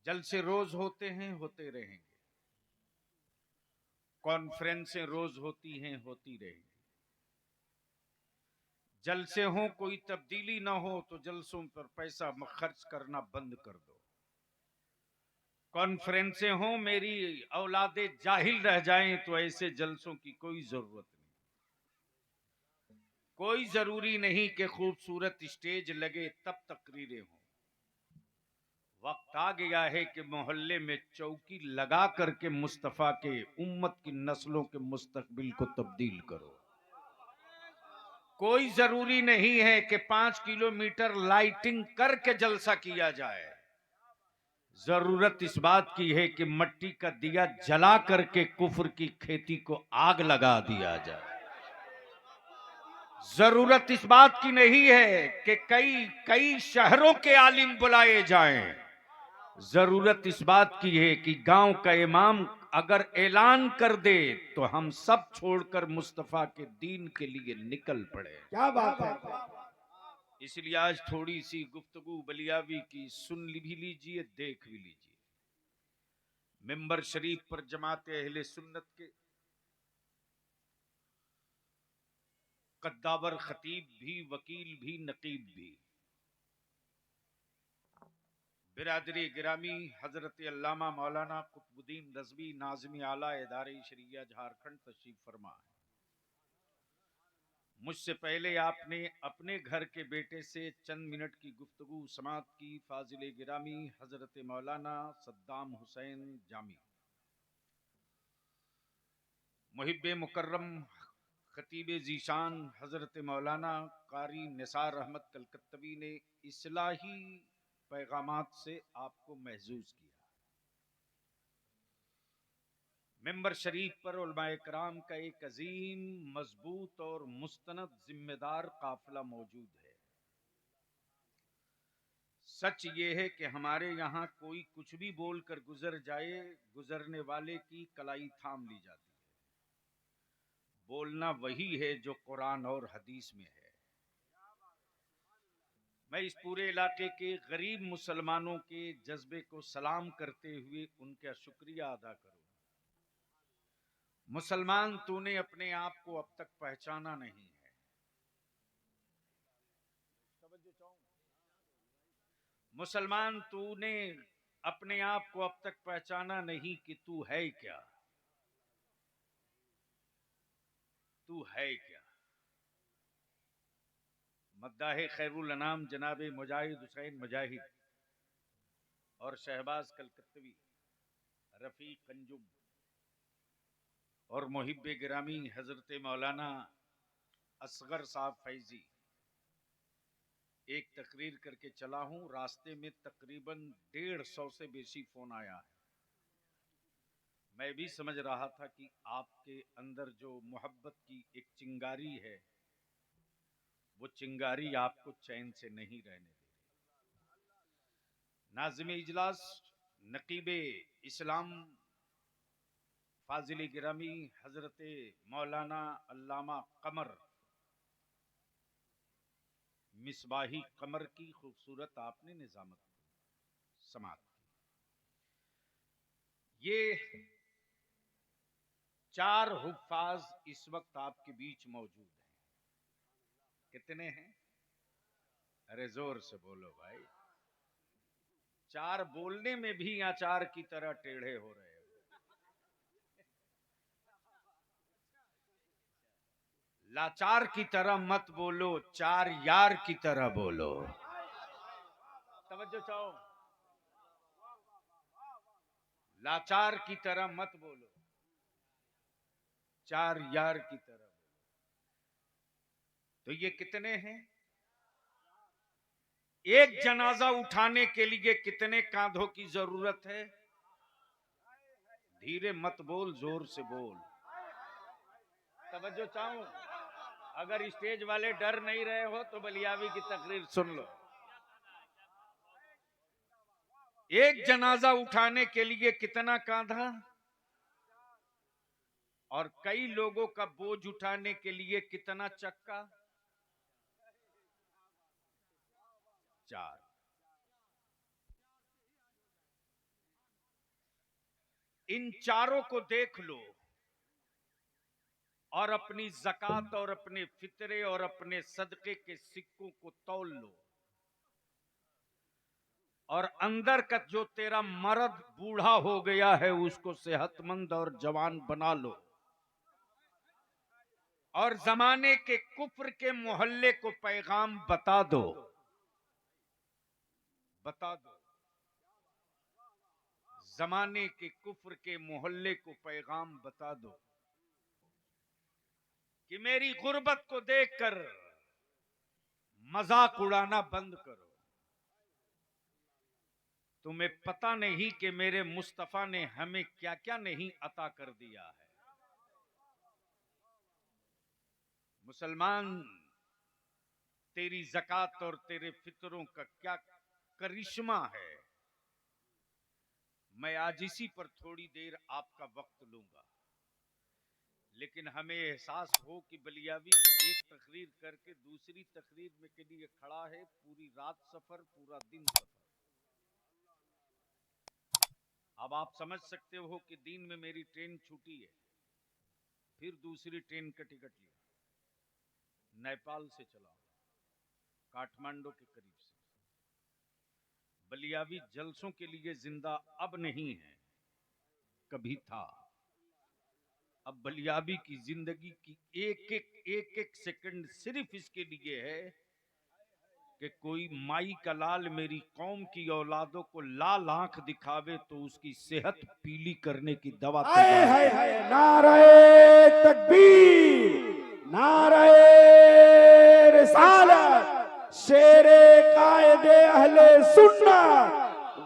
जलसे रोज होते हैं, होते रहेंगे। कॉन्फ्रेंसें रोज होती हैं, होती रहेंगी। जलसे हो कोई तब्दीली ना हो तो जलसों पर पैसा खर्च करना बंद कर दो। कॉन्फ्रेंसें हो मेरी औलादे जाहिल रह जाएं तो ऐसे जलसों की कोई जरूरत नहीं। कोई जरूरी नहीं कि खूबसूरत स्टेज लगे तब तकरीरें हों। वक्त आ गया है कि मोहल्ले में चौकी लगा करके मुस्तफा के उम्मत की नस्लों के मुस्तकबिल को तब्दील करो। कोई जरूरी नहीं है कि 5 किलोमीटर लाइटिंग करके जलसा किया जाए। जरूरत इस बात की है कि मट्टी का दिया जला करके कुफ्र की खेती को आग लगा दिया जाए। जरूरत इस बात की नहीं है कि कई कई शहरों के आलिम बुलाए जाएं। जरूरत इस बात की है कि गांव का इमाम अगर ऐलान कर दे तो हम सब छोड़कर मुस्तफा के दीन के लिए निकल पड़े। क्या बात है। इसलिए आज थोड़ी सी गुफ्तगू बलियावी की सुन भी लीजिए, देख भी लीजिए। मिंबर शरीफ पर जमात अहले सुन्नत के कद्दावर खतीब भी, वकील भी, नकीब भी, बिरादरी गिरामी हजरत अल्लामा मौलाना कुतुबुद्दीन रज़वी नाज़िम आला इदारे शरिया झारखंड तशरीफ फरमा है। मुझसे पहले आपने अपने घर के बेटे से चंद मिनट की गुफ्तगू समात की। फाजिल गिरामी हजरत मौलाना सद्दाम हुसैन जामी, मुहिब मुकर्रम खतीब जीशान हजरत मौलाना कारी निसार अहमद कलकत्तवी ने इस्लाही पैगामात से आपको महजूज किया। मिंबर शरीफ पर उलमाए कराम का एक अजीम, मजबूत और मुस्तनद जिम्मेदार काफिला मौजूद है। सच ये है कि हमारे यहाँ कोई कुछ भी बोलकर गुजर जाए, गुजरने वाले की कलाई थाम ली जाती है। बोलना वही है जो कुरान और हदीस में है। मैं इस पूरे इलाके के गरीब मुसलमानों के जज्बे को सलाम करते हुए उनका शुक्रिया अदा करूं। मुसलमान, तूने अपने आप को अब तक पहचाना नहीं है। मुसलमान, तूने अपने आप को अब तक पहचाना नहीं कि तू है क्या। तू है क्या। मद्दाहे खैरुल अनाम जनाब मुजाहिद हुसैन मुजाहिद और शहबाज कलकत्तवी, रफीक कंजुम और मुहिब गिरामी हजरत मौलाना असगर साहब फैजी एक तकरीर करके चला हूं। रास्ते में तकरीबन 150 से बेशी फोन आया है। मैं भी समझ रहा था कि आपके अंदर जो मोहब्बत की एक चिंगारी है, वो चिंगारी आपको चैन से नहीं रहने दे रही। नाज़िम इजलास नकीबे इस्लाम फाजिल गिरामी हजरत मौलाना अल्लामा कमर मिसबाही कमर की खूबसूरत आपने निजामत समात की। ये 4 हुफ्फाज इस वक्त आपके बीच मौजूद हैं। कितने हैं? अरे जोर से बोलो भाई। 4 बोलने में भी अचार की तरह टेढ़े हो रहे हो। लाचार की तरह मत बोलो, 4 यार की तरह बोलो। तवज्जो चाहो। लाचार की तरह मत बोलो, 4 यार की तरह बोलो। तो ये कितने हैं? एक जनाजा उठाने के लिए कितने कांधों की जरूरत है? धीरे मत बोल, जोर से बोल। तवज्जो चाहूं। अगर स्टेज वाले डर नहीं रहे हो तो बलियावी की तकरीर सुन लो। एक जनाजा उठाने के लिए कितना कांधा, और कई लोगों का बोझ उठाने के लिए कितना चक्का? 4। इन चारों को देख लो और अपनी ज़कात और अपने फितरे और अपने सदके के सिक्कों को तौल लो, और अंदर का जो तेरा मर्द बूढ़ा हो गया है उसको सेहतमंद और जवान बना लो, और जमाने के कुफ्र के मोहल्ले को पैगाम बता दो, बता दो। जमाने के कुफ्र के मोहल्ले को पैगाम बता दो कि मेरी गुर्बत को देखकर मजाक उड़ाना बंद करो। तुम्हें पता नहीं कि मेरे मुस्तफा ने हमें क्या क्या नहीं अता कर दिया है। मुसलमान, तेरी ज़कात और तेरे फितरों का क्या करिश्मा है। मैं आज इसी पर थोड़ी देर आपका वक्त लूंगा, लेकिन हमें एहसास हो कि बलियावी एक तकरीर करके दूसरी तकरीर में के लिए खड़ा है। पूरी रात सफर, पूरा दिन सफर। अब आप समझ सकते हो कि दिन में मेरी ट्रेन छूटी है, फिर दूसरी ट्रेन का टिकट लिया, नेपाल से चला, काठमांडू के करीब से। बलियावी जलसों के लिए जिंदा अब नहीं है, कभी था। अब बलियावी की जिंदगी की एक सेकंड सिर्फ इसके लिए है कि कोई माई का लाल मेरी कौम की औलादों को लाल आंख दिखावे तो उसकी सेहत पीली करने की दवा तैयार है। नारे तकबीर, नारे रिसालत, शेरे कायदे अहले सुन्नत,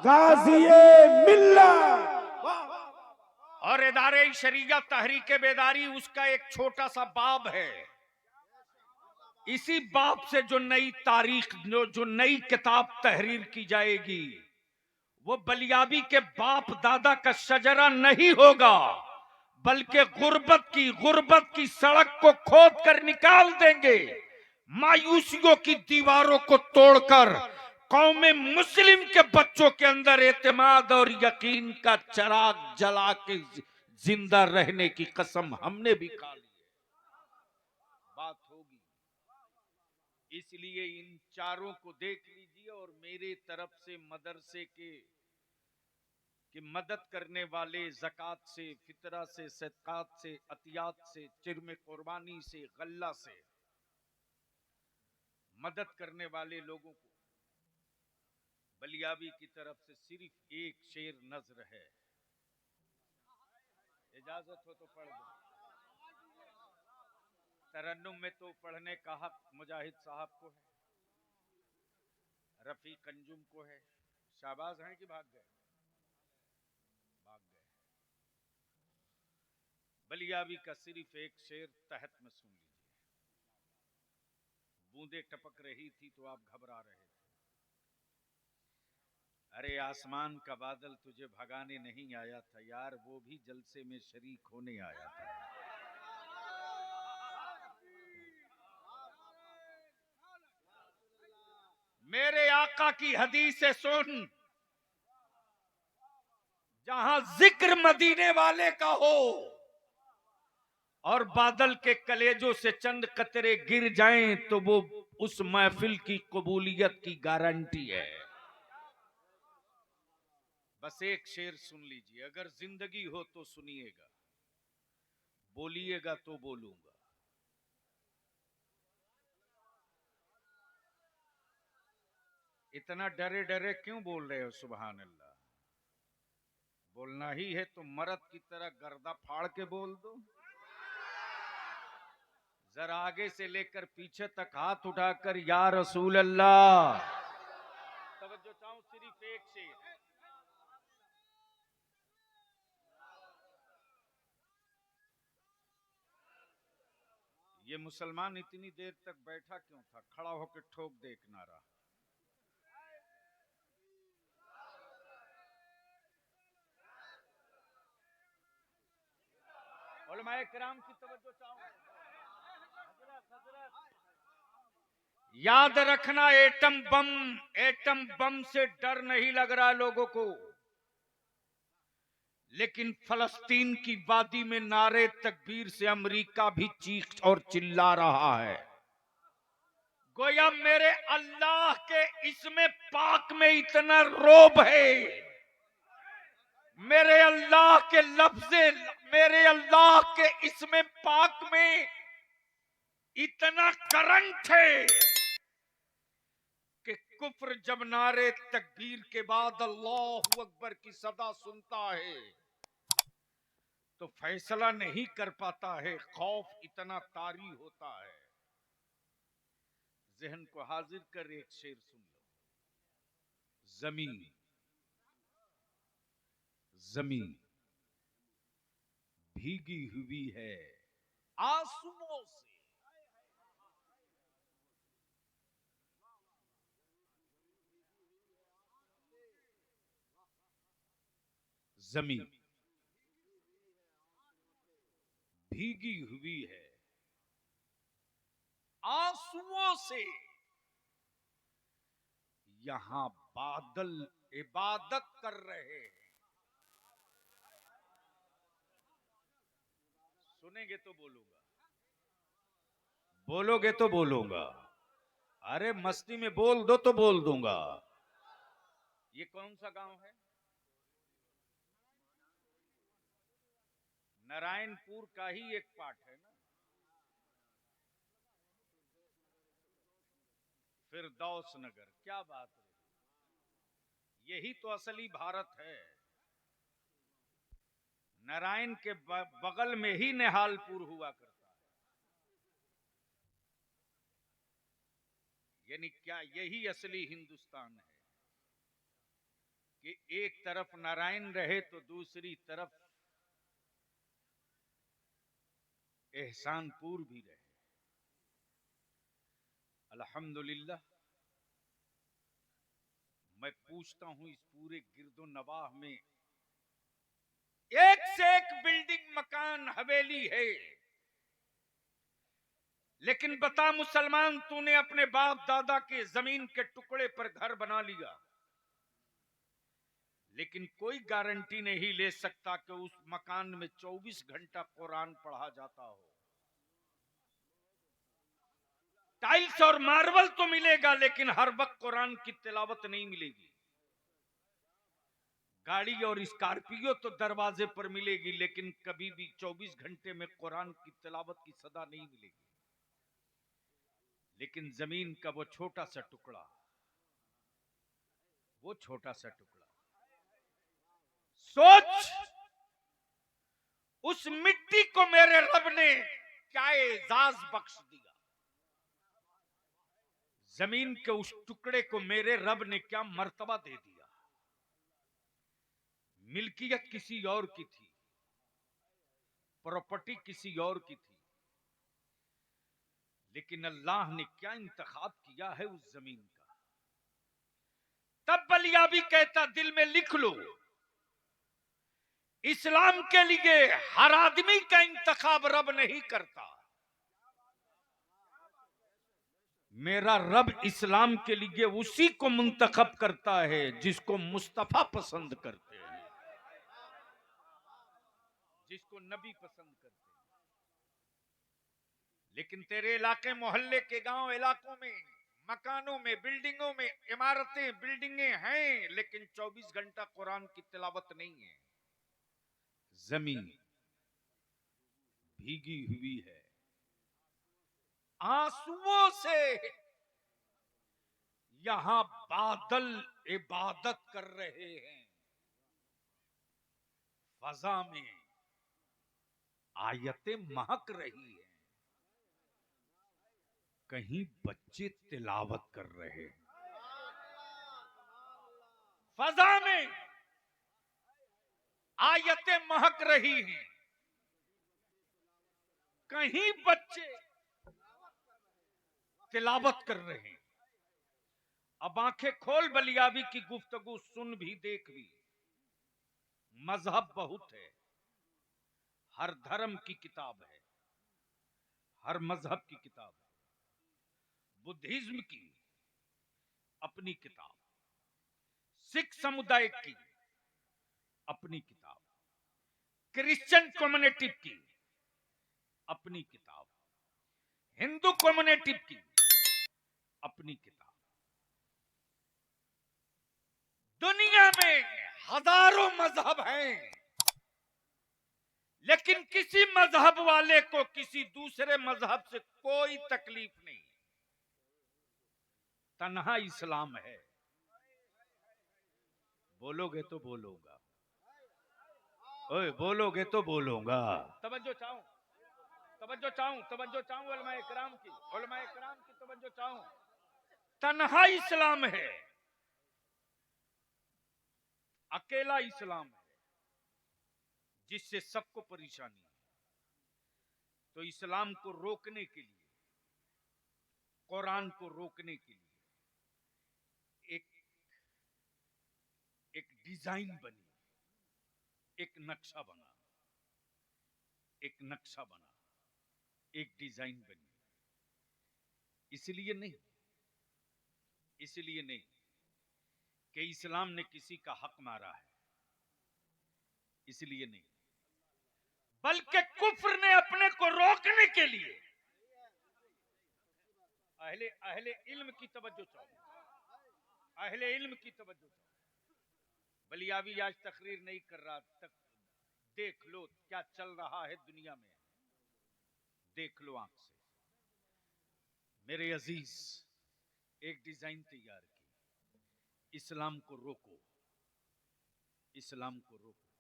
गाज़िए मिल्लत। और इदारे शरीया तहरीके बेदारी उसका एक छोटा सा बाब है। इसी बाब से जो नई तारीख, जो नई किताब तहरीर की जाएगी, वो बलियावी के बाप दादा का शजरा नहीं होगा, बल्कि गुर्बत की सड़क को खोद कर निकाल देंगे। मायूसियों की दीवारों को तोड़कर कौम मुस्लिम के बच्चों के अंदर एतमाद और यकीन का चिराग जला के जिंदा रहने की कसम हमने भी खा ली है। बात होगी। इसलिए इन चारों को देख लीजिए और मेरे तरफ से मदरसे के मदद करने वाले, ज़कात से, फितरा से, सदकात से, अतियात से, चिरम कुर्बानी से, गल्ला से मदद करने वाले लोगों को बलियावी की तरफ से सिर्फ एक शेर नज़्र है। इजाजत हो तो पढ़ दो। तरन्नुम में तो पढ़ने का हक मुजाहिद साहब को है, रफी कंजुम को है। शाहबाज हैं कि भाग गए? भाग गए। बलियावी का सिर्फ एक शेर तहत में सुन लीजिए। बूंदे टपक रही थी तो आप घबरा रहे थे। अरे आसमान का बादल तुझे भगाने नहीं आया था यार, वो भी जलसे में शरीक होने आया था। मेरे आका की हदीस से सुन, जहां जिक्र मदीने वाले का हो और बादल के कलेजों से चंद कतरे गिर जाएं तो वो उस महफिल की कबूलियत की गारंटी है। बस एक शेर सुन लीजिए, अगर जिंदगी हो तो सुनिएगा, बोलिएगा तो बोलूंगा। इतना डरे डरे क्यों बोल रहे हो? सुभान अल्लाह। बोलना ही है तो मर्द की तरह गर्दा फाड़ के बोल दो। जरा आगे से लेकर पीछे तक हाथ उठाकर या रसूल अल्लाह। तवज्जो चाहूं सिर्फ एक शेर। ये मुसलमान इतनी देर तक बैठा क्यों था? खड़ा होकर ठोक दे एक नारा। उलमाए किराम की तवज्जो चाहूं। याद रखना, एटम बम से डर नहीं लग रहा लोगों को, लेकिन फलस्तीन की वादी में नारे तकबीर से अमेरिका भी चीख और चिल्ला रहा है। गोया मेरे अल्लाह के इसमें पाक में इतना रोब है, मेरे अल्लाह के लफ्ज़े, मेरे अल्लाह के इसमें पाक में इतना करंट है कि कुफ्र जब नारे तकबीर के बाद अल्लाहु अकबर की सदा सुनता है तो फैसला नहीं कर पाता है, खौफ इतना तारी होता है। जहन को हाजिर कर एक शेर सुन लो। जमीन जमीन भीगी हुई है आंसुओं से, जमीन भीगी हुई है आंसुओं से, यहां बादल इबादत कर रहे हैं। सुनेंगे तो बोलूंगा, बोलोगे तो बोलूंगा, अरे मस्ती में बोल दो तो बोल दूंगा। ये कौन सा गांव है? नारायणपुर का ही एक पार्ट है ना। फिरदौस नगर, क्या बात है, यही तो असली भारत है। नारायण के बगल में ही निहालपुर हुआ करता है। यानी क्या यही असली हिंदुस्तान है कि एक तरफ नारायण रहे तो दूसरी तरफ एहसानपुर भी रहे। अल्हम्दुलिल्लाह, मैं पूछता हूं इस पूरे गिरदो नवाह में एक से एक बिल्डिंग, मकान, हवेली है, लेकिन बता मुसलमान, तूने अपने बाप दादा के जमीन के टुकड़े पर घर बना लिया, लेकिन कोई गारंटी नहीं ले सकता कि उस मकान में 24 घंटा कुरान पढ़ा जाता हो। टाइल्स और मार्बल तो मिलेगा, लेकिन हर वक्त कुरान की तिलावत नहीं मिलेगी। गाड़ी और स्कॉर्पियो तो दरवाजे पर मिलेगी, लेकिन कभी भी 24 घंटे में कुरान की तिलावत की सदा नहीं मिलेगी। लेकिन जमीन का वो छोटा सा टुकड़ा, वो छोटा सा टुकड़ा, सोच उस मिट्टी को मेरे रब ने क्या एजाज बख्श दिया, जमीन के उस टुकड़े को मेरे रब ने क्या मर्तबा दे दिया। मिल्कियत किसी और की थी, प्रॉपर्टी किसी और की थी, लेकिन अल्लाह ने क्या इंतखाब किया है उस जमीन का। तब बलियाबी कहता, दिल में लिख लो, इस्लाम के लिए हर आदमी का इंतखाब रब नहीं करता। मेरा रब इस्लाम के लिए उसी को मुंतखब करता है जिसको मुस्तफा पसंद करते हैं, जिसको नबी पसंद करते हैं। लेकिन तेरे इलाके मोहल्ले के गांव इलाकों में, मकानों में, बिल्डिंगों में, इमारतें बिल्डिंगें हैं, लेकिन 24 घंटा कुरान की तिलावत नहीं है। जमीन भीगी हुई है आंसुओं से, यहां बादल इबादत कर रहे हैं। फजा में आयतें महक रही हैं, कहीं बच्चे तिलावत कर रहे हैं। फजा में आयतें महक रही हैं, कहीं बच्चे तिलावत कर रहे हैं। अब आंखें खोल, बलियाबी की गुफ्तगू सुन भी, देख भी। मजहब बहुत है, हर धर्म की किताब है, हर मजहब की किताब है। बुद्धिज्म की अपनी किताब, सिख समुदाय की अपनी किताब, क्रिश्चियन कम्युनिटी की अपनी किताब, हिंदू कम्युनिटी की अपनी किताब। दुनिया में हजारों मजहब हैं, लेकिन किसी मजहब वाले को किसी दूसरे मजहब से कोई तकलीफ नहीं। तन्हा इस्लाम है। बोलोगे तो बोलूंगा, ओए बोलोगे तो बोलूंगा। तवज्जो चाहूं, तवज्जो चाहूं, तवज्जो चाहूं उलमाए किराम की, उलमाए किराम की तवज्जो चाहूं। तन्हा इस्लाम है, अकेला इस्लाम है, जिससे सबको परेशानी है। तो इस्लाम को रोकने के लिए, कुरान को रोकने के लिए एक एक डिजाइन बनी, एक नक्शा बना, एक नक्शा बना, एक डिजाइन बनी। इसलिए नहीं, इसलिए नहीं कि इस्लाम ने किसी का हक मारा है, इसलिए नहीं, बल्कि कुफ्र ने अपने को रोकने के लिए अहले अहले इल्म की तवज्जो चाहो, अहले इल्म की तवज्जो चाहो। बलियावी आज तकरीर नहीं कर रहा, तक देख लो क्या चल रहा है दुनिया में, देख लो आंख से। मेरे अजीज, एक डिजाइन तैयार की, इस्लाम को रोको, इस्लाम को रोको।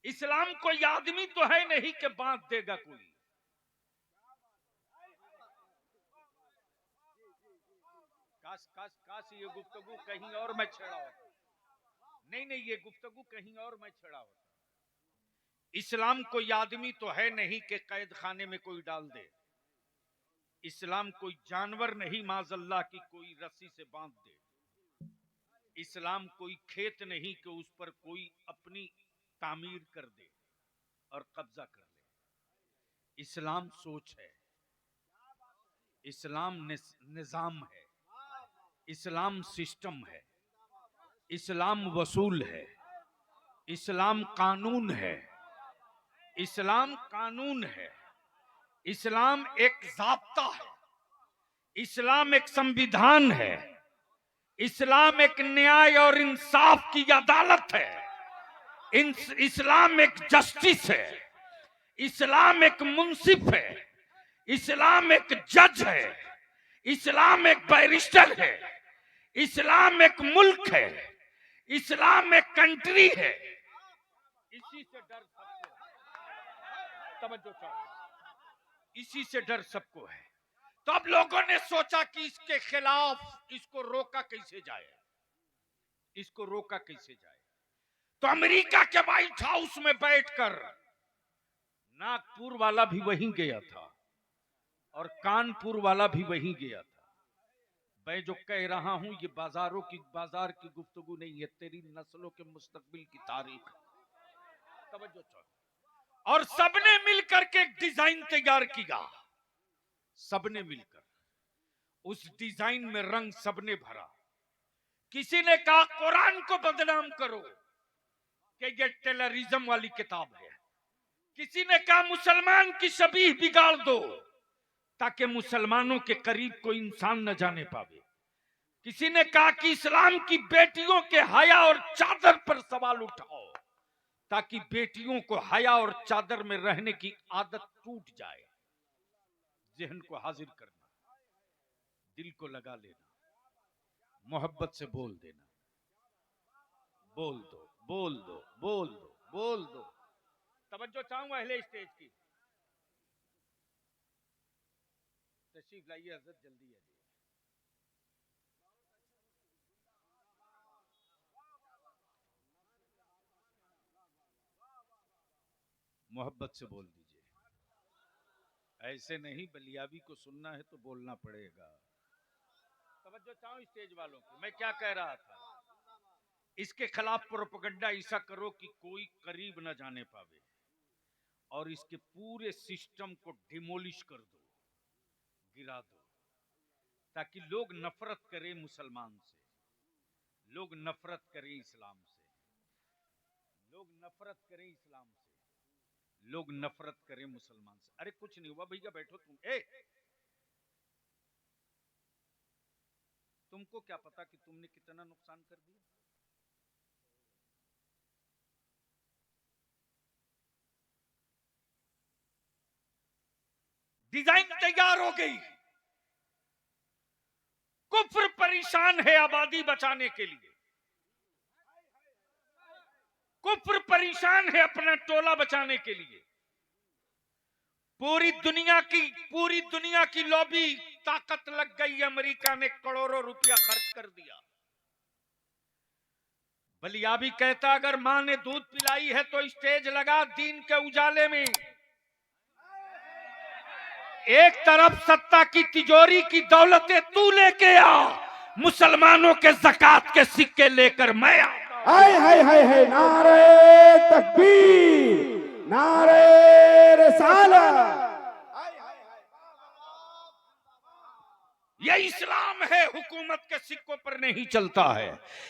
इस्लाम कोई आदमी तो है नहीं कि बांध देगा कोई। काश काश काश ये गुफ्तगू कहीं और मैं छेड़ा होता। नहीं नहीं, ये गुफ्तगू कहीं और मैं छेड़ा होता। इस्लाम कोई आदमी तो है नहीं कि कैद खाने में कोई डाल दे। इस्लाम कोई जानवर नहीं माजल्ला की कोई रस्सी से बांध दे। इस्लाम कोई खेत नहीं कि उस पर कोई अपनी तामीर कर दे और कब्जा कर ले। इस्लाम सोच है, इस्लाम निजाम है, इस्लाम सिस्टम है, इस्लाम वसूल है, इस्लाम कानून है, इस्लाम कानून है, इस्लाम एक ज़ाब्ता है, इस्लाम एक संविधान है, इस्लाम एक न्याय और इंसाफ की अदालत है, इस्लाम एक जस्टिस है, इस्लाम एक मुंसिफ है, इस्लाम एक जज है, इस्लाम एक बैरिस्टर है, इस्लाम एक मुल्क है, इस्लाम एक कंट्री है। इसी से डर सबको है, तवज्जो चाहो, इसी से डर सबको है। तो अब लोगों ने सोचा कि इसके खिलाफ इसको रोका कैसे जाए, इसको रोका कैसे जाए। तो अमेरिका के व्हाइट हाउस में बैठकर, नागपुर वाला भी वहीं गया था और कानपुर वाला भी वहीं गया था। मैं जो कह रहा हूं ये बाजार की गुफ्तगू नहीं है, तेरी नस्लों के मुस्तकबिल की तारीख। तवज्जो चाहो। और सबने मिलकर के एक डिजाइन तैयार किया, सबने मिलकर उस डिजाइन में रंग सबने भरा। किसी ने कहा कुरान को बदनाम करो कि ये टेररिज्म वाली किताब है। किसी ने कहा मुसलमान की शबीह बिगाड़ दो ताकि मुसलमानों के करीब कोई इंसान न जाने पावे। किसी ने कहा कि इस्लाम की बेटियों के हया और चादर पर सवाल उठाओ ताकि बेटियों को हया और चादर में रहने की आदत टूट जाए। जहन को हाजिर करना, दिल को लगा लेना, मोहब्बत से बोल देना, बोल दो, बोल दो, बोल दो, बोल दो। तवज्जो चाहूंगा अहले स्टेज की, तशरीफ लाइए हजरत, जल्दी है। मोहब्बत से बोल दीजिए, ऐसे नहीं, बलियाबी को सुनना है तो बोलना पड़ेगा। तवज्जो चाहूं स्टेज वालों की, मैं क्या कह रहा था। इसके खिलाफ प्रोपेगेंडा ऐसा करो कि कोई करीब न जाने पावे और इसके पूरे सिस्टम को डिमोलिश कर दो, गिरा दो, ताकि लोग नफरत करें मुसलमान से, लोग नफरत करें इस्लाम से, लोग नफरत करें इस्लाम से। लोग नफरत करें मुसलमान से। अरे कुछ नहीं हुआ भैया, बैठो तुम। तुमको क्या पता कि तुमने कितना नुकसान कर दिया। डिजाइन तैयार हो गई, कुफ्र परेशान है आबादी बचाने के लिए, कुफ्र परेशान है अपना टोला बचाने के लिए। पूरी दुनिया की लॉबी ताकत लग गई। अमेरिका ने करोड़ों रुपया खर्च कर दिया। बलियाबी कहता अगर मां ने दूध पिलाई है तो स्टेज लगा दीन के उजाले में। एक तरफ सत्ता की तिजोरी की दौलतें तू लेके आ, मुसलमानों के ज़कात के सिक्के लेकर मैं आता। हाय हाय हाय हाय, नारे तकबीर, नारे रिसालत। यह इस्लाम है, हुकूमत के सिक्कों पर नहीं चलता है।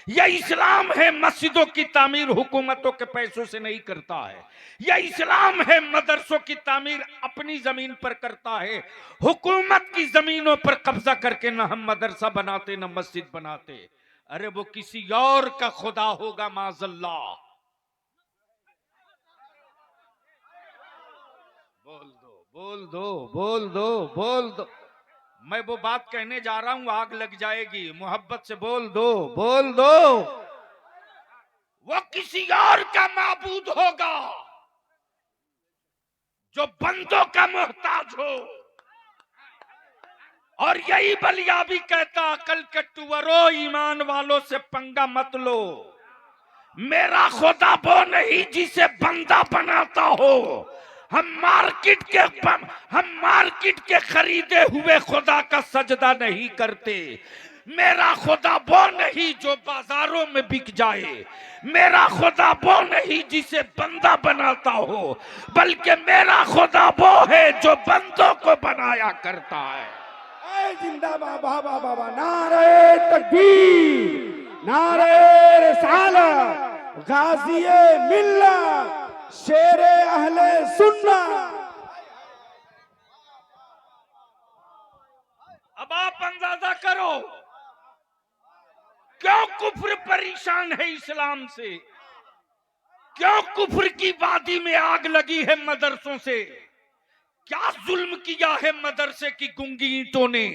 यह इस्लाम है, मस्जिदों की तामीर हुकूमतों के पैसों से नहीं करता है। यह इस्लाम है, मदरसों की तामीर अपनी जमीन पर करता है। हुकूमत की जमीनों पर कब्जा करके न हम मदरसा बनाते न मस्जिद बनाते। अरे वो किसी और का खुदा होगा माज़ल्ला। बोल दो बोल दो बोल दो बोल दो। मैं वो बात कहने जा रहा हूं, आग लग जाएगी। मोहब्बत से बोल दो बोल दो। वो किसी और का माबूद होगा जो बंदों का मोहताज हो। और यही बलियाबी कहता अकल के टुवरो, ईमान वालों से पंगा मत लो। मेरा खुदा वो नहीं जिसे बंदा बनाता हो। हम मार्केट के खरीदे हुए खुदा का सजदा नहीं करते। मेरा खुदा वो नहीं जो बाजारों में बिक जाए। मेरा खुदा वो नहीं जिसे बंदा बनाता हो, बल्कि मेरा खुदा वो है जो बंदों को बनाया करता है। जिंदाबाद बाबा बाबा, नारे तकबीर, नारे रिसालत, गाज़िए मिल्लत, शेरे अहले सुन्नत। अब आप अंदाजा करो क्यों कुफ्र परेशान है इस्लाम से, क्यों कुफ्र की वादी में आग लगी है मदरसों से। क्या जुल्म किया है मदरसे की गूंगी ईंटों ने,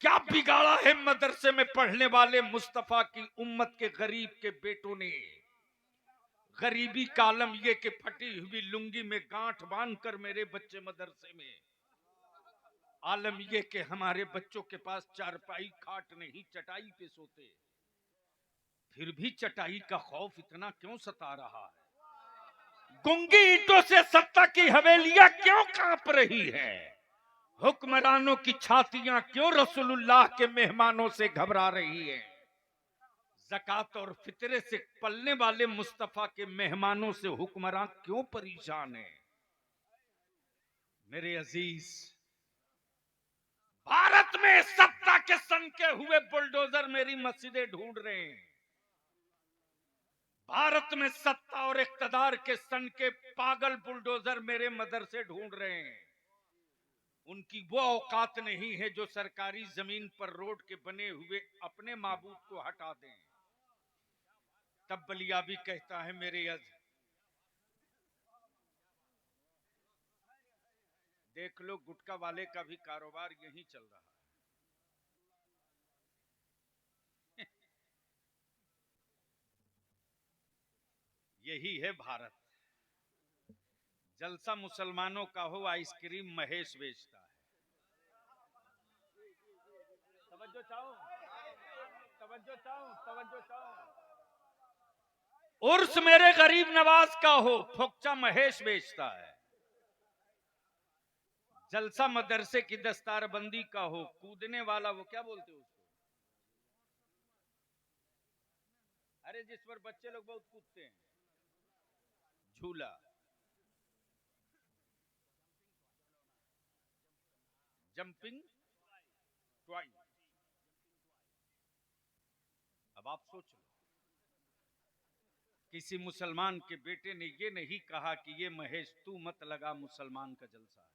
क्या बिगाड़ा है मदरसे में पढ़ने वाले मुस्तफा की उम्मत के गरीब के बेटों ने। गरीबी का आलम ये कि फटी हुई लुंगी में गांठ बांधकर मेरे बच्चे मदरसे में। आलम ये कि हमारे बच्चों के पास चारपाई खाट नहीं, चटाई पे सोते। फिर भी चटाई का खौफ इतना क्यों सता रहा है। गूंगी ईंटों से सत्ता की हवेलियां क्यों कांप रही है। हुक्मरानों की छातियां क्यों रसूलुल्लाह के मेहमानों से घबरा रही है। ज़कात और फितरे से पलने वाले मुस्तफा के मेहमानों से हुक्मरान क्यों परेशान है। मेरे अजीज, भारत में सत्ता के सनके हुए बुलडोजर मेरी मस्जिदें ढूंढ रहे हैं। भारत में सत्ता और इख्तदार के सनके पागल बुलडोजर मेरे मदरसे ढूंढ रहे हैं। उनकी वो औकात नहीं है जो सरकारी जमीन पर रोड के बने हुए अपने माबूद को हटा दें। तब बलियाबी कहता है मेरे देख लो गुटखा वाले का भी कारोबार यही चल रहा है। यही है भारत। जलसा मुसलमानों का हो, आइसक्रीम महेश बेचता है। तवज्जो चाहो, तवज्जो चाहो, तवज्जो चाहो। उर्स मेरे गरीब नवाज का हो, फोक्चा महेश बेचता है। जलसा मदरसे की दस्तारबंदी का हो, कूदने वाला वो क्या बोलते हो उसको, अरे जिस पर बच्चे लोग बहुत कूदते हैं, झूला। जंपिंग ट्वाई। अब आप सोच लो किसी मुसलमान के बेटे ने ये नहीं कहा कि ये महेश तू मत लगा, मुसलमान का जलसा है।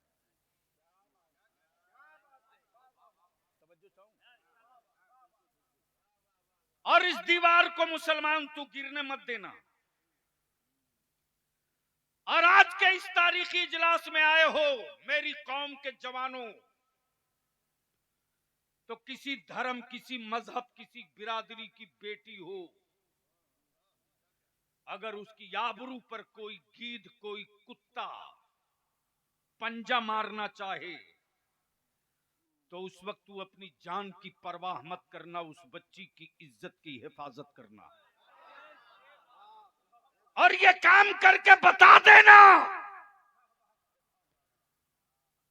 और इस दीवार को मुसलमान तू गिरने मत देना। और आज के इस तारीखी इजलास में आए हो मेरी कौम के जवानों, तो किसी धर्म, किसी मजहब, किसी बिरादरी की बेटी हो, अगर उसकी आबरू पर कोई गीद, कोई कुत्ता पंजा मारना चाहे तो उस वक्त तू अपनी जान की परवाह मत करना, उस बच्ची की इज्जत की हिफाजत करना। और ये काम करके बता देना,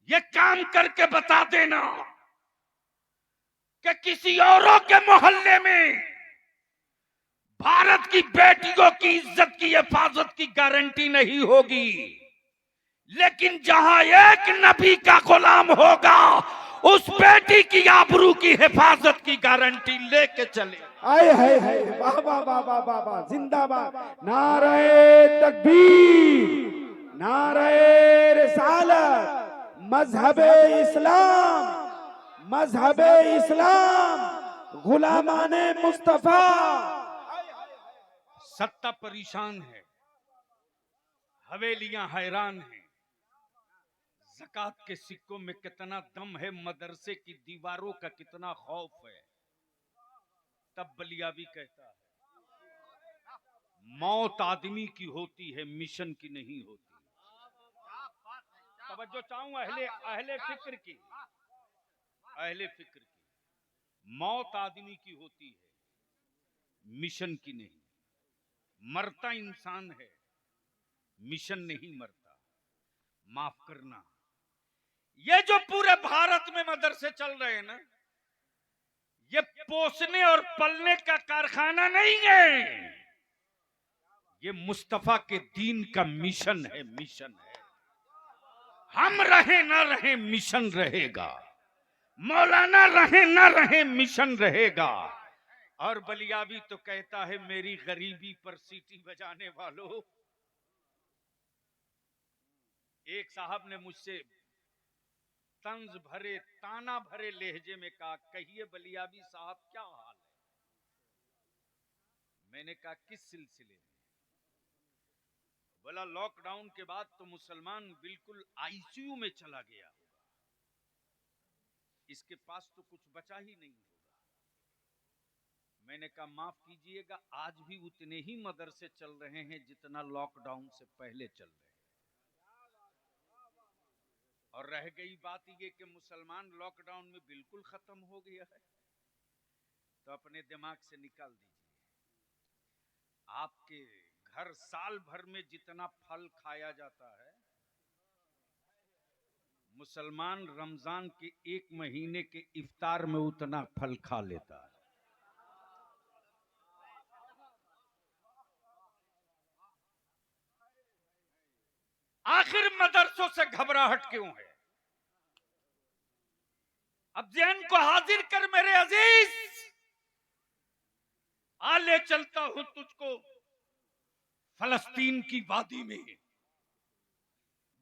ये काम करके बता देना कि किसी औरों के मोहल्ले में भारत की बेटियों की इज्जत की हिफाजत की गारंटी नहीं होगी, लेकिन जहां एक नबी का गुलाम होगा उस बेटी की आबरू की हिफाजत की गारंटी लेके चले। आए हाय वाह वाह वाह वाह वाह वाह, जिंदाबाद। नारे तकबीर, नारे रिसालत, मजहबे इस्लाम, मजहबे इस्लाम, गुलामाने मुस्तफा। सत्ता परेशान है, हवेलियां हैरान हैं, ज़कात के सिक्कों में कितना दम है, मदरसे की दीवारों का कितना खौफ है। तब बलियाबी कहता है मौत आदमी की होती है, मिशन की नहीं होती। तवज्जो चाहूं अहले फिक्र की, अहले फिक्र की। मौत आदमी की होती है, मिशन की नहीं। मरता इंसान है, मिशन नहीं मरता। माफ करना, ये जो पूरे भारत में मदरसे चल रहे हैं ना, ये पोसने और पलने का कारखाना नहीं है, ये मुस्तफा के दीन का मिशन है, मिशन है। हम रहे ना रहे मिशन रहेगा, मौलाना रहे ना रहे मिशन रहेगा। और बलियाबी तो कहता है मेरी गरीबी पर सीटी बजाने वालों। एक साहब ने मुझसे तंज भरे, ताना भरे लहजे में कहा, कहिए बलियाबी साहब क्या हाल है। मैंने कहा किस सिलसिले में। बोला लॉकडाउन के बाद तो मुसलमान बिल्कुल आईसीयू में चला गया होगा, इसके पास तो कुछ बचा ही नहीं होगा। मैंने कहा माफ कीजिएगा, आज भी उतने ही मदरसे चल रहे हैं जितना लॉकडाउन से पहले चल रहे हैं। और रह गई बात ये कि मुसलमान लॉकडाउन में बिल्कुल खत्म हो गया है, तो अपने दिमाग से निकाल दीजिए। आपके घर साल भर में जितना फल खाया जाता है, मुसलमान रमजान के एक महीने के इफ्तार में उतना फल खा लेता है। आखिर मदरसों से घबराहट क्यों है? अब जहन को हाजिर कर मेरे अजीज, आ ले चलता हूं तुझको फलस्तीन की वादी में,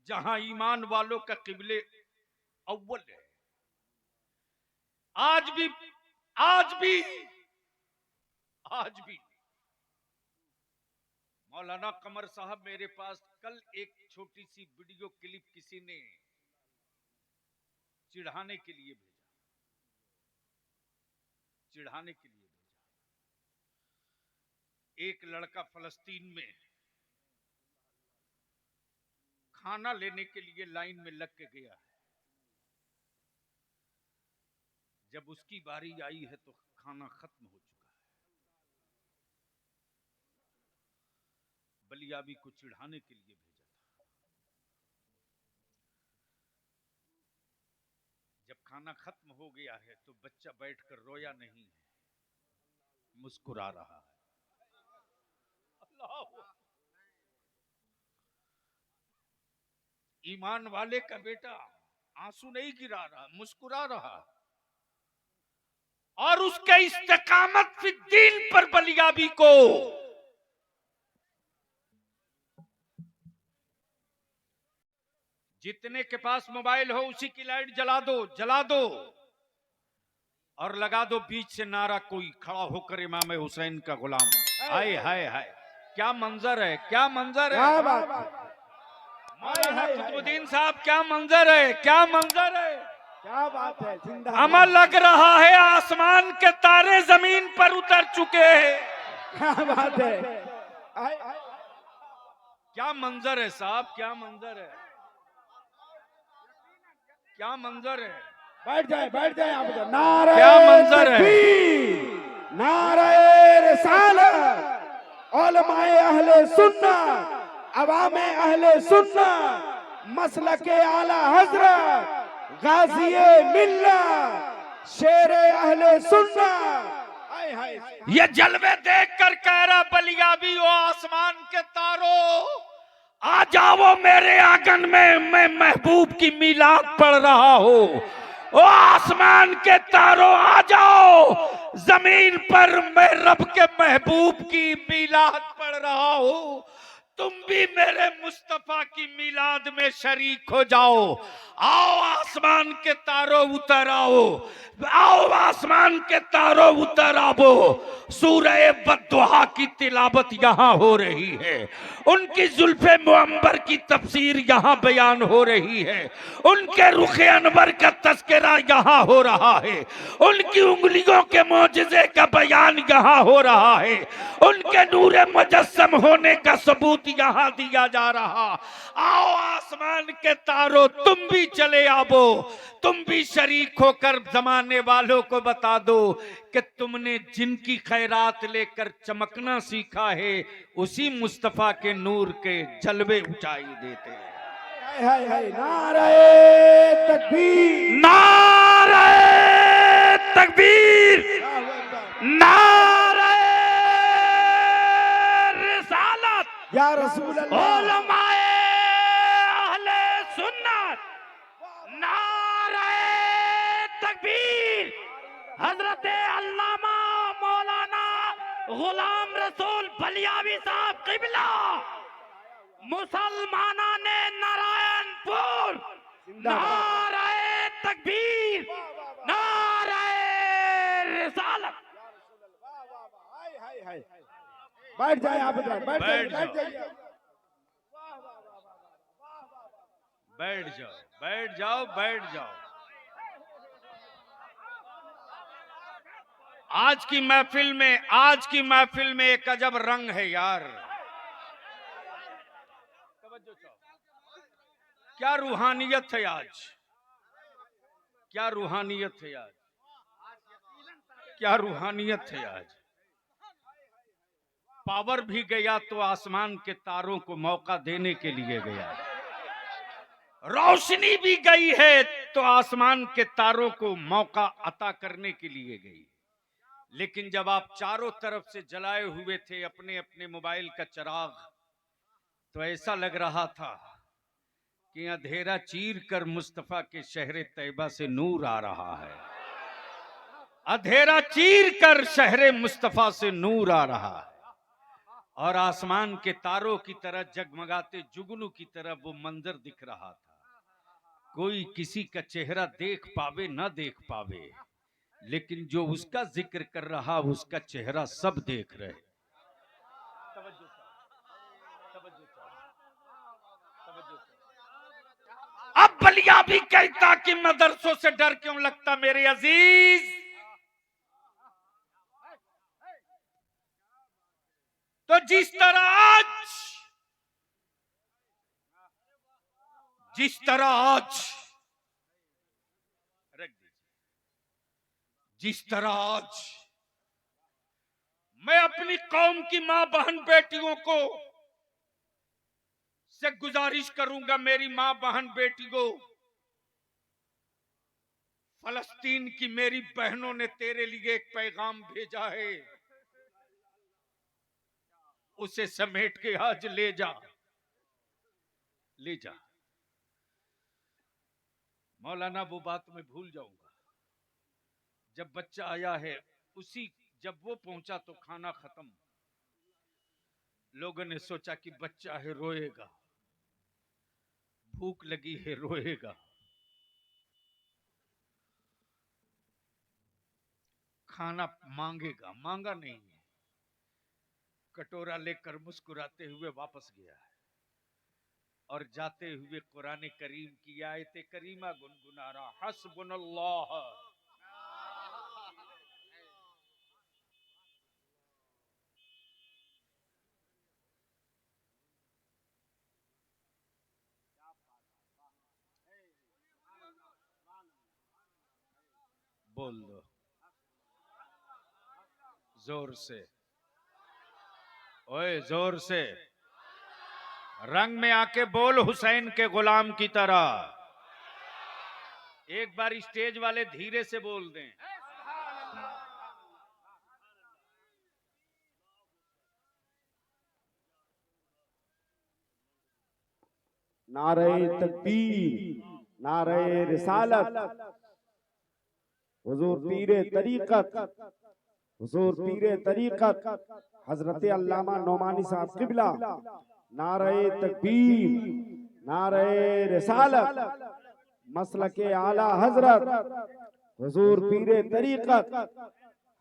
जहां ईमान वालों का किबले अव्वल है। आज भी मौलाना कमर साहब मेरे पास कल एक छोटी सी वीडियो क्लिप किसी ने चिढ़ाने के लिए भेजा, एक लड़का फलस्तीन में खाना लेने के लिए लाइन में लग के गया है। जब उसकी बारी आई है तो खाना खत्म हो चुका है। बलियाबी को चिढ़ाने के लिए भेजा था। जब खाना खत्म हो गया है तो बच्चा बैठकर रोया नहीं है, मुस्कुरा रहा है। अल्लाह, ईमान वाले का बेटा आंसू नहीं गिरा रहा, मुस्कुरा रहा। और उसके इस्तेकामत फिद्दीन पर बलियाबी को जितने के पास मोबाइल हो उसी की लाइट जला दो, जला दो और लगा दो बीच से नारा, कोई खड़ा होकर इमाम हुसैन का गुलाम। हाय हाय हाय, क्या मंजर है, क्या मंजर है। क्या बात है, मौलाना कुतुबुद्दीन साहब, क्या मंजर है, क्या मंजर है, क्या बात है। जिंदा अमल लग रहा है आसमान के तारे जमीन पर उतर चुके हैं। क्या बात है। क्या मंजर है साहब, क्या मंजर है, क्या मंजर है। बैठ जाए, बैठ जाए आप इधर। नारे क्या मंजर है। तकबीर, नारे रिसालत, उलमाए अहले सुन्नत, अवामे अहले सुन्नत, मसलके आला हजरत, गाज़िए मिल्लत, शेरे अहले सुन्नत। हाय हाय, ये जलवे देखकर कह रहा बलियाबी ओ आसमान के तारों, आ जाओ मेरे आंगन में, मैं महबूब की मीलाद पढ़ रहा हूँ। ओ आसमान के तारों आ जाओ, जमीन पर मैं रब के महबूब की मीलाद पढ़ रहा हूँ। तुम भी मेरे मुस्तफा की मीलाद में शरीक हो जाओ। आओ आसमान के तारों उतर आओ, आओ आसमान के तारों उतर आओ। सूरह बद्दुहा की तिलावत यहाँ हो रही है, उनकी जुल्फे मुअम्बर की तफसीर यहाँ बयान हो रही है, उनके रुखे अनवर का तस्करा यहाँ हो रहा है, उनकी उंगलियों के मौजज़े का बयान यहाँ हो रहा है, उनके नूरे मुजस्सम होने का सबूत यहाँ दिया जा रहा। आओ आसमान के तारों, तुम भी चले आओ, तुम भी शरीक होकर जमाने वालों को बता दो कि तुमने जिनकी खैरात लेकर चमकना सीखा है, उसी मुस्तफा के नूर के जलवे ऊंचाई देते हैं। हाय हाय हाय, नारे तकबीर, नारे तकबीर, नारे रिसालत, या रसूल अल्लाह, उलमाए अहले सुन्नत, नारे तकबीर, हजरत अल्लामा मौलाना गुलाम रसूल बलियावी साहब किबला, मुसलमाना ने नारायणपुर, नारे तकबीर, नारे रिसालत। हाय हाय हाय, बैठ जाए आप इधर, बैठ जाइए, बैठ जाइए। बैठ जाओ, बैठ जाओ, बैठ जाओ। आज की महफिल में एक अजब रंग है यार। क्या रूहानियत है आज, क्या रूहानियत है आज, क्या रूहानियत है आज। पावर भी गया तो आसमान के तारों को मौका देने के लिए गया, रोशनी भी गई है तो आसमान के तारों को मौका अता करने के लिए गई। लेकिन जब आप चारों तरफ से जलाए हुए थे अपने अपने मोबाइल का चिराग, तो ऐसा लग रहा था कि अंधेरा चीर कर मुस्तफा के शहर तैयबा से नूर आ रहा है। अंधेरा चीर कर शहर मुस्तफा से नूर आ रहा है और आसमान के तारों की तरह जगमगाते जुगनू की तरह वो मंजर दिख रहा था। कोई किसी का चेहरा देख पावे ना देख पावे, लेकिन जो उसका जिक्र कर रहा उसका चेहरा सब देख रहे। अब बलिया भी कहता कि मदरसों से डर क्यों लगता मेरे अजीज, तो जिस तरह आज मैं अपनी कौम की मां बहन बेटियों को से गुजारिश करूंगा, मेरी मां बहन बेटियों, फलस्तीन की मेरी बहनों ने तेरे लिए एक पैगाम भेजा है, उसे समेट के आज ले जा, ले जा। मौलाना वो बात मैं भूल जाऊंगा, जब बच्चा आया है जब वो पहुंचा तो खाना खत्म। लोगों ने सोचा कि बच्चा है रोएगा, भूख लगी है रोएगा, खाना मांगेगा, मांगा नहीं है, कटोरा लेकर मुस्कुराते हुए वापस गया है और जाते हुए कुरान करीम की आयत करीमा गुनगुना रहा, हस्बुनल्लाह। बोल दो जोर से, ओए जोर से, रंग में आके बोल हुसैन के गुलाम की तरह। एक बार स्टेज वाले धीरे से बोल दें। नारे तकबीर, नारे रिसालत, हुजूर पीरे तरीकत, हुजूर पीरे तरीकत हजरत अल्लामा नौमानी साहब किबला। नारे तकबीर, नारे रिसालत, मसलके आला हजरत हुजूर पीरे तरीकत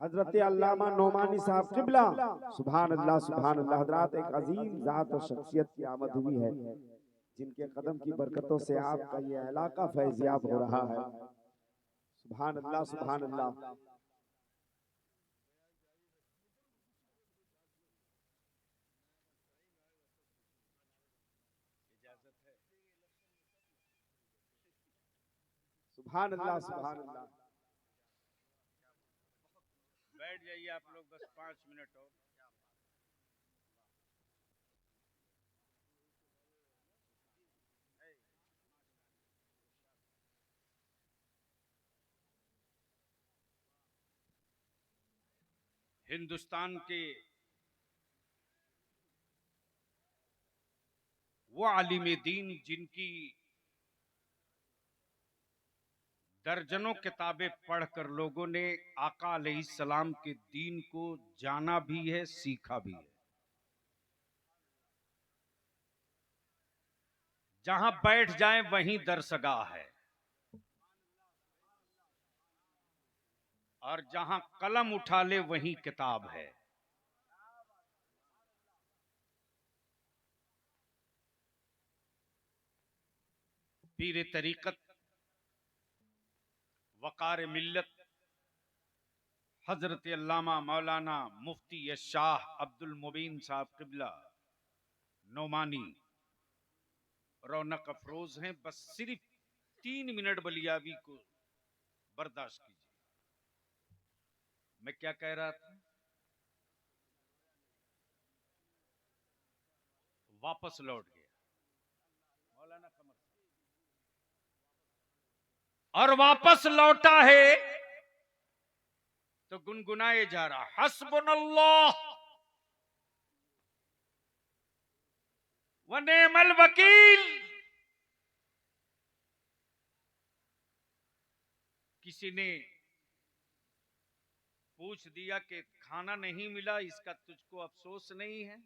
हजरत अल्लामा नौमानी साहब किबला। सुभान अल्लाह, सुभान अल्लाह। हजरात, एक अजीम जात और शख्सियत की आमद हुई है, जिनके कदम की बरकतों से आपका ये इलाका फैजियाब हो रहा है। सुभान अल्लाह, सुभान अल्लाह। सुभान अल्लाह, सुभान अल्लाह। बैठ जाइए आप लोग, बस 5 मिनट और। हिंदुस्तान के वो आलिम दीन जिनकी दर्जनों किताबें पढ़कर लोगों ने आका अलैहिस्सलाम के दीन को जाना भी है, सीखा भी है। जहां बैठ जाएं वहीं दरसगाह है, और जहां कलम उठा ले वहीं किताब है। पीर तरीकत, वकार मिल्लत, हजरत अल्लामा मौलाना मुफ्ती शाह अब्दुल मुबीन साहब किबला नौमानी रौनक अफरोज हैं। बस सिर्फ 3 मिनट बलियाबी को बर्दाश्त कीजिए। मैं क्या कह रहा था? वापस लौट गया मौलाना कमर, और वापस लौटा है तो गुनगुनाए जा रहा, हस्बुनल्लाह व नेमल वकील। किसी ने पूछ दिया कि खाना नहीं मिला, इसका तुझको अफसोस नहीं है?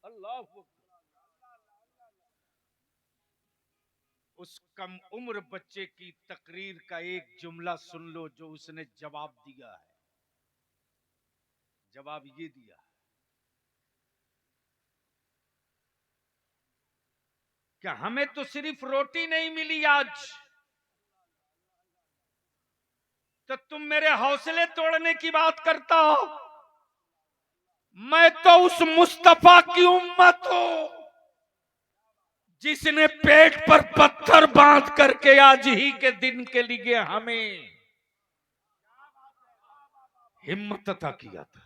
अल्लाह अकबर। उस कम उम्र बच्चे की तकरीर का एक जुमला सुन लो जो उसने जवाब दिया है। जवाब ये दिया कि हमें तो सिर्फ रोटी नहीं मिली आज, तो तुम मेरे हौसले तोड़ने की बात करता हो। मैं तो उस मुस्तफा की उम्मत हूं जिसने पेट पर पत्थर बांध करके आज ही के दिन के लिए हमें हिम्मत अता किया था।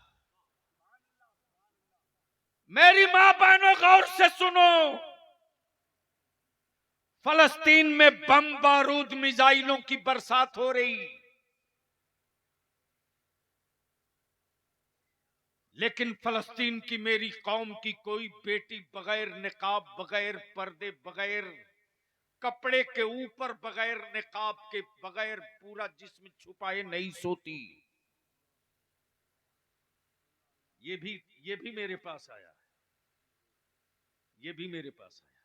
मेरी मां बहनों, गौर से सुनो। फलस्तीन में बम बारूद मिसाइलों की बरसात हो रही, लेकिन फलस्तीन की मेरी कौम की कोई बेटी बगैर निकाब, बगैर पर्दे, बगैर कपड़े के ऊपर, बगैर निकाब के, बगैर पूरा जिस्म छुपाए नहीं सोती। ये भी मेरे पास आया, ये भी मेरे पास आया।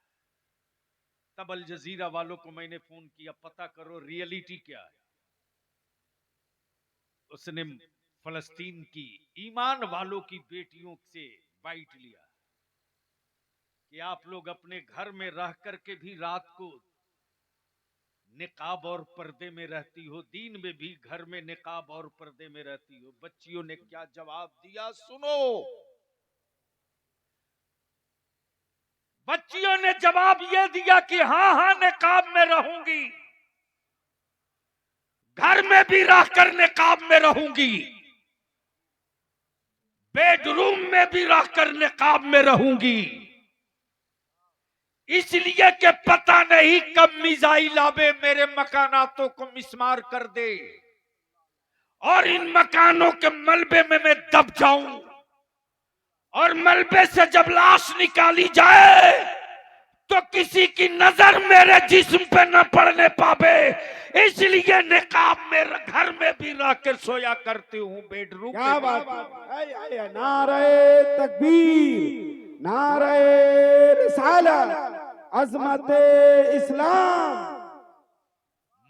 तब अल जजीरा वालों को मैंने फोन किया, पता करो रियलिटी क्या है। उसने फलस्तीन की ईमान वालों की बेटियों से बाइट लिया कि आप लोग अपने घर में रह करके भी रात को निकाब और पर्दे में रहती हो, दिन में भी घर में निकाब और पर्दे में रहती हो। बच्चियों ने क्या जवाब दिया सुनो। बच्चियों ने जवाब यह दिया कि हाँ हाँ निकाब में रहूंगी, घर में भी रहकर निकाब में रहूंगी, बेडरूम में भी रहकर निकाब में रहूंगी, इसलिए कि पता नहीं कब मिसाइल आवे मेरे मकानातों को मिस्मार कर दे और इन मकानों के मलबे में मैं दब जाऊं, और मलबे से जब लाश निकाली जाए तो किसी की नजर मेरे जिस्म पे न पड़ने पावे, इसलिए निकाब में घर में भी रह कर सोया करती हूँ, बेडरूम क्या में बात है। नारे तकबीर, नारे रिसालत, अजमत इस्लाम।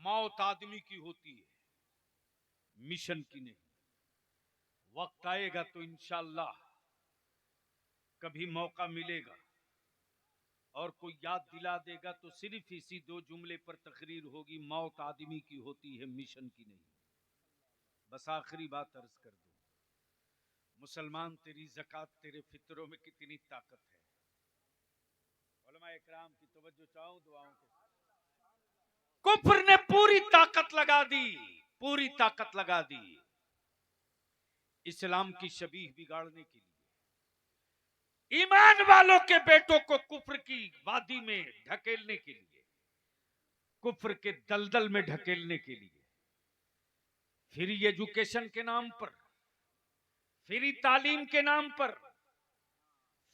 मौत आदमी की होती है, मिशन की नहीं। वक्त आएगा तो इंशाअल्लाह कभी मौका मिलेगा और कोई याद दिला देगा तो सिर्फ इसी दो जुमले पर तकरीर होगी, मौत आदमी की होती है, मिशन की नहीं। बस आखिरी बात अर्ज कर दूं, मुसलमान तेरी ज़कात तेरे फितरों में कितनी ताकत है। उलमा इकराम की तवज्जो चाहूं दुआओं के साथ। कुफ्र ने पूरी ताकत लगा दी, पूरी ताकत लगा दी इस्लाम की शबीह बिगाड़ने के लिए, ईमान वालों के बेटों को कुफ्र की वादी में ढकेलने के लिए, कुफ्र के दलदल में ढकेलने के लिए, फ्री एजुकेशन के नाम पर, फ्री तालीम के नाम पर,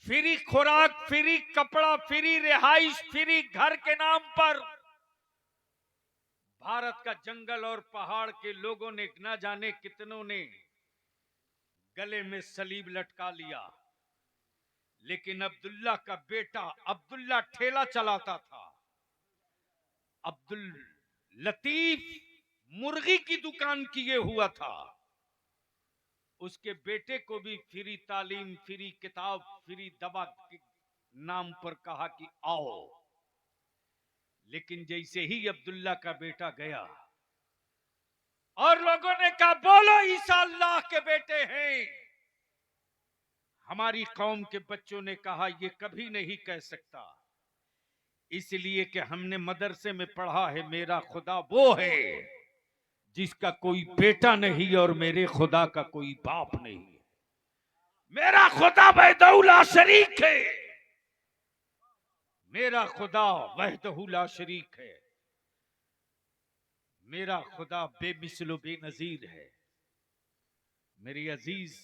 फ्री खुराक, फ्री कपड़ा, फ्री रिहाइश, फ्री घर के नाम पर भारत का जंगल और पहाड़ के लोगों ने न जाने कितनों ने गले में सलीब लटका लिया। लेकिन अब्दुल्ला का बेटा, अब्दुल्ला ठेला चलाता था, अब्दुल लतीफ मुर्गी की दुकान किए हुआ था, उसके बेटे को भी फ्री तालीम, फ्री किताब, फ्री दवा के नाम पर कहा कि आओ। लेकिन जैसे ही अब्दुल्ला का बेटा गया और लोगों ने कहा बोलो ईसा अल्लाह के बेटे हैं, हमारी कौम के बच्चों ने कहा ये कभी नहीं कह सकता, इसलिए कि हमने मदरसे में पढ़ा है मेरा खुदा वो है जिसका कोई बेटा नहीं और मेरे खुदा का कोई बाप नहीं है, मेरा खुदा वहदहू ला शरीक है, मेरा खुदा वहदहू ला शरीक है, मेरा खुदा बेमिसलो बेनजीर है। मेरी अजीज,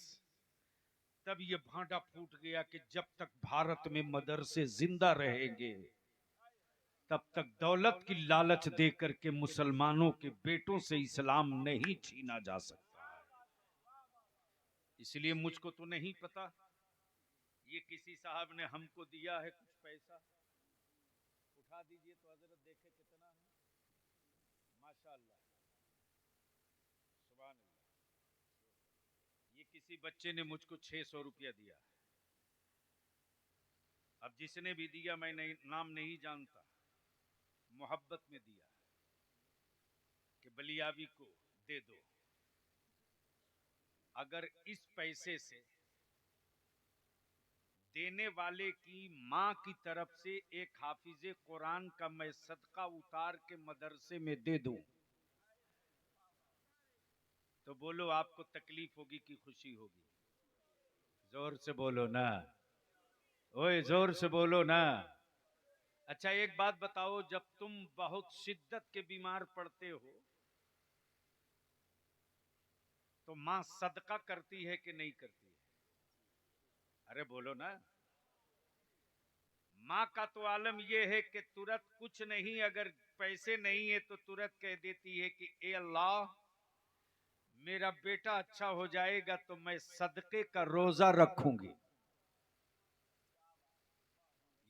तब ये भांडा फूट गया कि जब तक भारत में मदरसे जिंदा रहेंगे तब तक दौलत की लालच देकर के मुसलमानों के बेटों से इस्लाम नहीं छीना जा सकता। इसलिए मुझको तो नहीं पता, ये किसी साहब ने हमको दिया है कुछ पैसा, उठा दीजिए तो हजरत देखे कितना है, माशाअल्लाह, सुभान अल्लाह। ये किसी बच्चे ने मुझको 600 रुपया दिया। अब जिसने भी दिया मैं नहीं, नाम नहीं जानता, मोहब्बत में दिया कि बलियावी को दे दो। अगर इस पैसे से देने वाले की मां की तरफ से एक हाफिजे कुरान का मैं सदका उतार के मदरसे में दे दूं तो बोलो आपको तकलीफ होगी कि खुशी होगी? जोर से बोलो ना, ओए जोर से बोलो ना। अच्छा एक बात बताओ, जब तुम बहुत शिद्दत के बीमार पड़ते हो तो मां सदका करती है कि नहीं करती है? अरे बोलो ना। मां का तो आलम यह है कि तुरंत कुछ नहीं, अगर पैसे नहीं है तो तुरंत कह देती है कि ए अल्लाह मेरा बेटा अच्छा हो जाएगा तो मैं सदके का रोजा रखूंगी।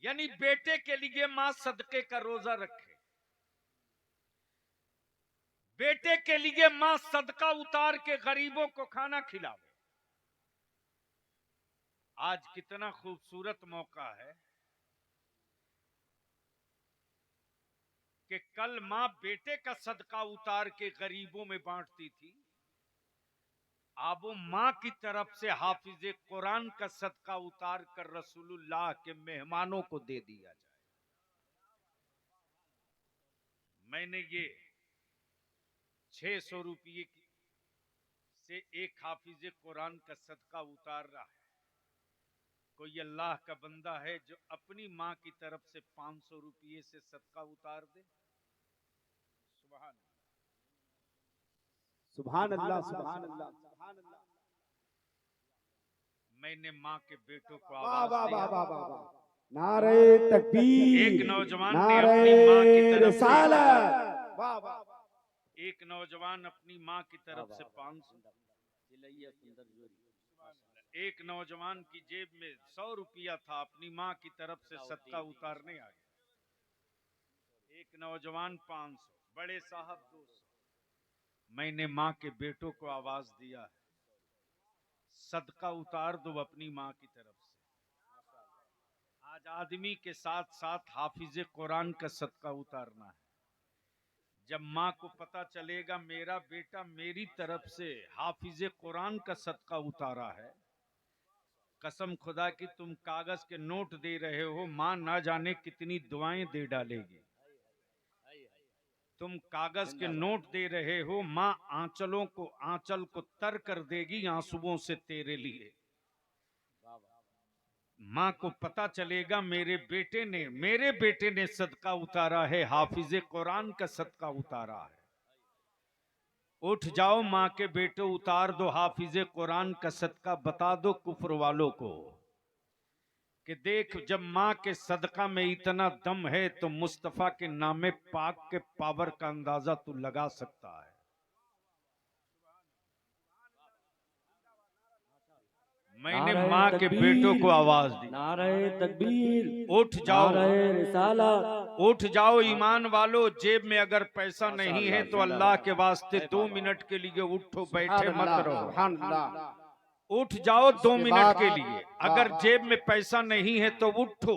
यानी बेटे के लिए मां सदके का रोजा रखे, बेटे के लिए मां सदका उतार के गरीबों को खाना खिलावे। आज कितना खूबसूरत मौका है कि कल मां बेटे का सदका उतार के गरीबों में बांटती थी, अब वो मां की तरफ से हाफिज कुरान का सदका उतार कर रसूलुल्लाह के मेहमानों को दे दिया जाए। मैंने ये 600 रुपये से एक हाफिज कुरान का सदका उतार रहा है। कोई अल्लाह का बंदा है जो अपनी मां की तरफ से 500 रुपये से सदका उतार दे? सुभान अल्लाह, सुभान अल्लाह। मैंने मां के बेटों को वाह आवाज वाह दी। वाह वाह वाह वाह। नारे तकबीर, एक नौजवान ने अपनी मां की नारे तरफ से, रिसालत। वाह वाह वाह। एक नौजवान अपनी मां की तरफ से 500, एक नौजवान की जेब में 100 रुपया था, अपनी मां की तरफ से सदका उतारने आ गया। एक नौजवान 500, बड़े साहब 200। मैंने मां के बेटों को आवाज दिया है, सदका उतार दो अपनी मां की तरफ से। आज आदमी के साथ साथ हाफिज कुरान का सदका उतारना है। जब मां को पता चलेगा मेरा बेटा मेरी तरफ से हाफिज कुरान का सदका उतारा है, कसम खुदा की तुम कागज के नोट दे रहे हो, मां ना जाने कितनी दुआएं दे डालेगी। तुम कागज के नोट दे रहे हो, मां आंचल को तर कर देगी आंसुओं से तेरे लिए। मां को पता चलेगा मेरे बेटे ने सदका उतारा है, हाफिज कुरान का सदका उतारा है। उठ जाओ मां के बेटे, उतार दो हाफिज कुरान का सदका, बता दो कुफर वालों को कि देख जब मां के सदका में इतना दम है तो मुस्तफा के नामे पाक के पावर का अंदाजा तू लगा सकता है। मैंने मां के बेटों को आवाज दी, नारे तकबीर, उठ जाओ, नारे रिसालत। उठ जाओ ईमान वालों। जेब में अगर पैसा नहीं है तो अल्लाह के वास्ते 2 मिनट के लिए उठो, बैठे मत रहो। सुभान अल्लाह। उठ जाओ 2 मिनट के लिए। अगर जेब में पैसा नहीं है तो उठो,